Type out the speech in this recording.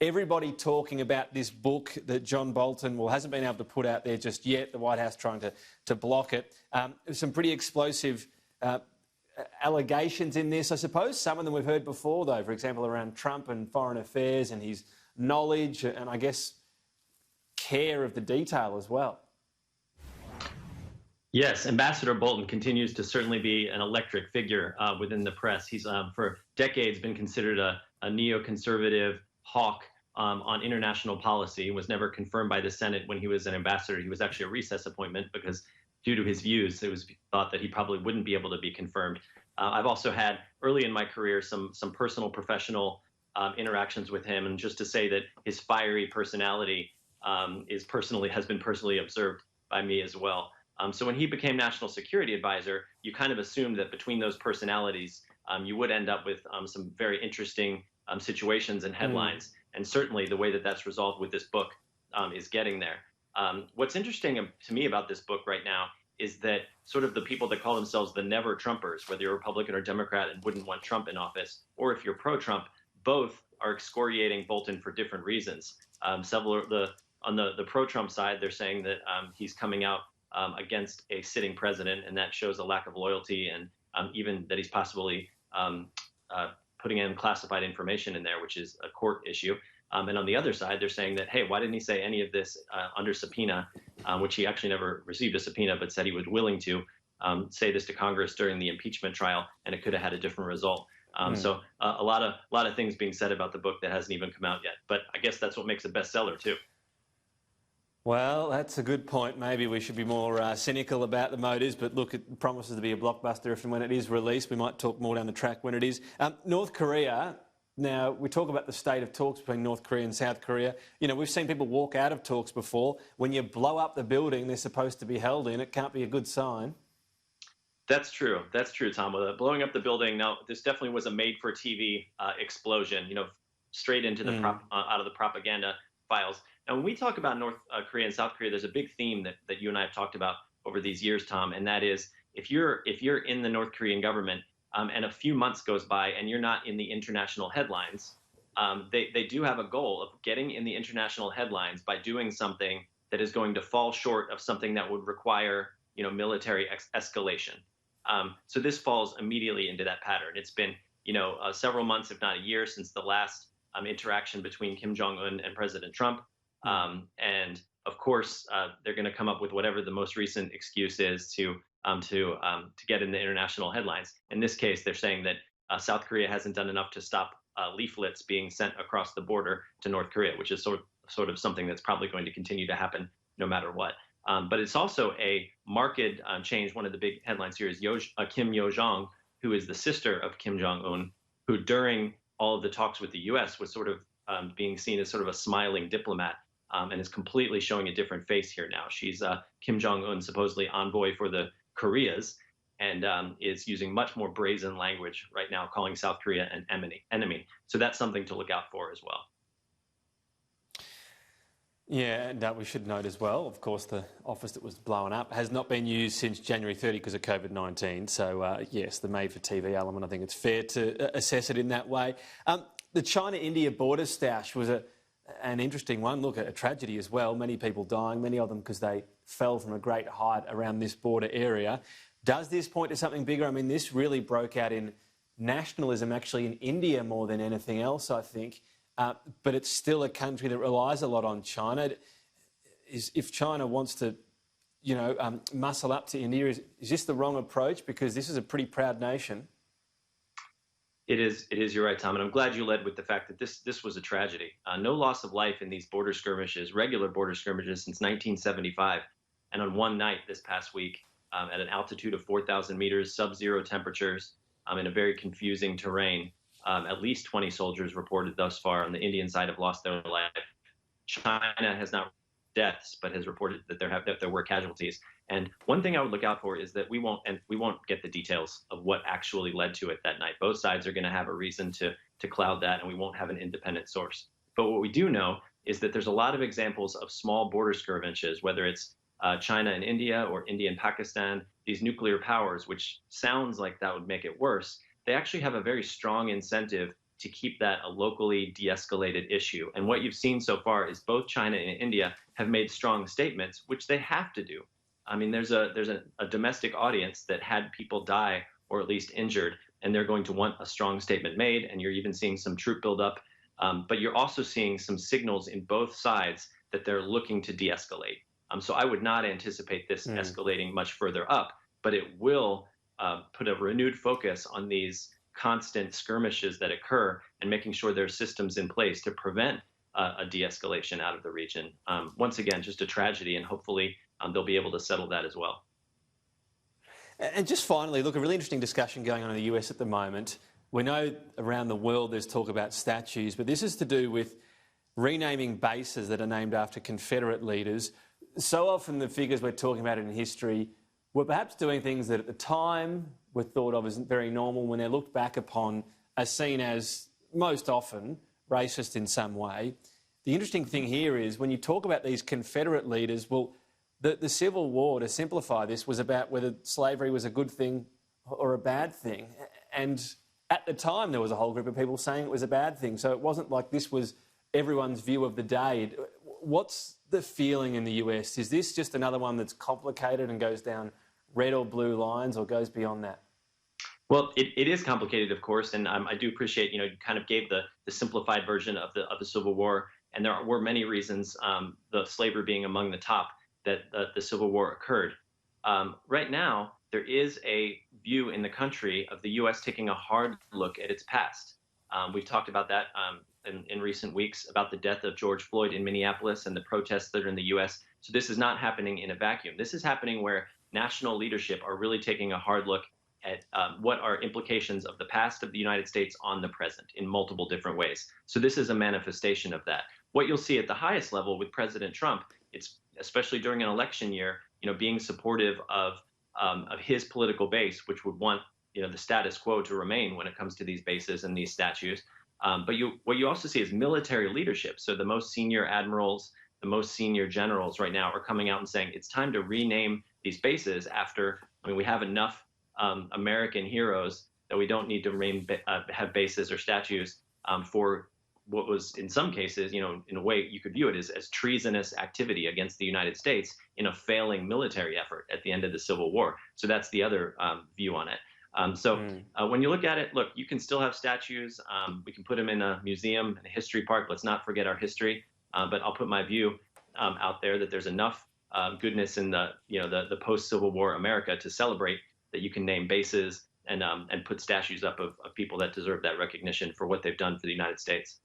Everybody talking about this book that John Bolton, well, hasn't been able to put out there just yet, the White House trying to block it. Some pretty explosive allegations in this, I suppose. Some of them we've heard before, though, for example, around Trump and foreign affairs and his knowledge and, I guess, care of the detail as well. Yes, Ambassador Bolton continues to certainly be an electric figure within the press. He's for decades been considered a neoconservative hawk on international policy. Was never confirmed by the Senate when he was an ambassador. He was actually a recess appointment because due to his views, it was thought that he probably wouldn't be able to be confirmed. I've also had early in my career some personal professional interactions with him, and just to say that his fiery personality has been personally observed by me as well. So when he became National Security Advisor, you kind of assumed that between those personalities, you would end up with some very interesting situations and headlines. And certainly the way that that's resolved with this book is getting there. What's interesting to me about this book right now is that sort of the people that call themselves the never Trumpers, whether you're Republican or Democrat and wouldn't want Trump in office, or if you're pro-Trump, both are excoriating Bolton for different reasons. On the pro-Trump side, they're saying that he's coming out against a sitting president, and that shows a lack of loyalty, and even that he's possibly putting in classified information in there, which is a court issue. And on the other side, they're saying that, hey, why didn't he say any of this under subpoena, which he actually never received a subpoena, but said he was willing to say this to Congress during the impeachment trial, and it could have had a different result. So a lot of things being said about the book that hasn't even come out yet. But I guess that's what makes a bestseller, too. Well, that's a good point. Maybe we should be more cynical about the motives, but look, it promises to be a blockbuster if and when it is released. We might talk more down the track when it is. North Korea, now we talk about the state of talks between North Korea and South Korea. You know, we've seen people walk out of talks before. When you blow up the building they're supposed to be held in, it can't be a good sign. That's true. That's true, Tom. With blowing up the building, now this definitely was a made-for-TV explosion, you know, straight into the out of the propaganda files. Now, when we talk about North Korea and South Korea, there's a big theme that you and I have talked about over these years, Tom, and that is if you're in the North Korean government and a few months goes by and you're not in the international headlines, they do have a goal of getting in the international headlines by doing something that is going to fall short of something that would require, you know, military escalation. So this falls immediately into that pattern. It's been, you know, several months, if not a year, since the last interaction between Kim Jong-un and President Trump. And of course, they're going to come up with whatever the most recent excuse is to get in the international headlines. In this case, they're saying that South Korea hasn't done enough to stop leaflets being sent across the border to North Korea, which is sort of something that's probably going to continue to happen no matter what. But it's also a marked change. One of the big headlines here is Kim Yo-jong, who is the sister of Kim Jong-un, who during all of the talks with the U.S. was sort of being seen as sort of a smiling diplomat. And is completely showing a different face here now. She's Kim Jong-un, supposedly envoy for the Koreas, and is using much more brazen language right now, calling South Korea an enemy. So that's something to look out for as well. Yeah, and we should note as well, of course, the office that was blown up has not been used since January 30 because of COVID-19. So, yes, the made-for-TV element, I think it's fair to assess it in that way. The China-India border stoush was an interesting one. Look, a tragedy as well. Many people dying, many of them because they fell from a great height around this border area. Does this point to something bigger? I mean, this really broke out in nationalism actually in India more than anything else, I think. But it's still a country that relies a lot on China. If China wants to, you know, muscle up to India, is this the wrong approach? Because this is a pretty proud nation. It is. You're right, Tom. And I'm glad you led with the fact that this was a tragedy. No loss of life in these border skirmishes, regular border skirmishes, since 1975. And on one night this past week, at an altitude of 4,000 meters, sub-zero temperatures, in a very confusing terrain, at least 20 soldiers reported thus far on the Indian side have lost their life. China has not deaths, but has reported that there were casualties. And one thing I would look out for is that we won't get the details of what actually led to it that night. Both sides are going to have a reason to cloud that, and we won't have an independent source. But what we do know is that there's a lot of examples of small border skirmishes, whether it's China and India or India and Pakistan, these nuclear powers, which sounds like that would make it worse. They actually have a very strong incentive to keep that a locally de-escalated issue. And what you've seen so far is both China and India have made strong statements, which they have to do. I mean, there's a domestic audience that had people die or at least injured, and they're going to want a strong statement made, and you're even seeing some troop buildup. But you're also seeing some signals in both sides that they're looking to de-escalate. So I would not anticipate this escalating much further up, but it will put a renewed focus on these constant skirmishes that occur and making sure there's systems in place to prevent a de-escalation out of the region. Once again, just a tragedy, and hopefully they'll be able to settle that as well. And just finally, look, a really interesting discussion going on in the US at the moment. We know around the world there's talk about statues, but this is to do with renaming bases that are named after Confederate leaders. So often the figures we're talking about in history were perhaps doing things that at the time were thought of as very normal, when they're looked back upon as seen as most often racist in some way. The interesting thing here is when you talk about these Confederate leaders, well, the Civil War, to simplify this, was about whether slavery was a good thing or a bad thing. And at the time, there was a whole group of people saying it was a bad thing. So it wasn't like this was everyone's view of the day. What's the feeling in the US? Is this just another one that's complicated and goes down red or blue lines, or goes beyond that? Well, it is complicated, of course, and I do appreciate, you kind of gave the simplified version of the Civil War, and there were many reasons, the slavery being among the top, that the Civil War occurred. Right now, there is a view in the country of the U.S. taking a hard look at its past. We've talked about that in recent weeks, about the death of George Floyd in Minneapolis and the protests that are in the U.S. So this is not happening in a vacuum. This is happening where national leadership are really taking a hard look at what are implications of the past of the United States on the present in multiple different ways. So this is a manifestation of that. What you'll see at the highest level with President Trump, it's especially during an election year, being supportive of his political base, which would want the status quo to remain when it comes to these bases and these statues. But what you also see is military leadership. So the most senior admirals, the most senior generals right now are coming out and saying it's time to rename these bases after, we have enough American heroes that we don't need to have bases or statues for what was, in some cases, in a way you could view it as treasonous activity against the United States in a failing military effort at the end of the Civil War. So that's the other view on it. When you look at it, look, you can still have statues. We can put them in a museum, in a history park. Let's not forget our history. But I'll put my view out there that there's enough goodness in the post-Civil War America to celebrate that you can name bases and put statues up of people that deserve that recognition for what they've done for the United States.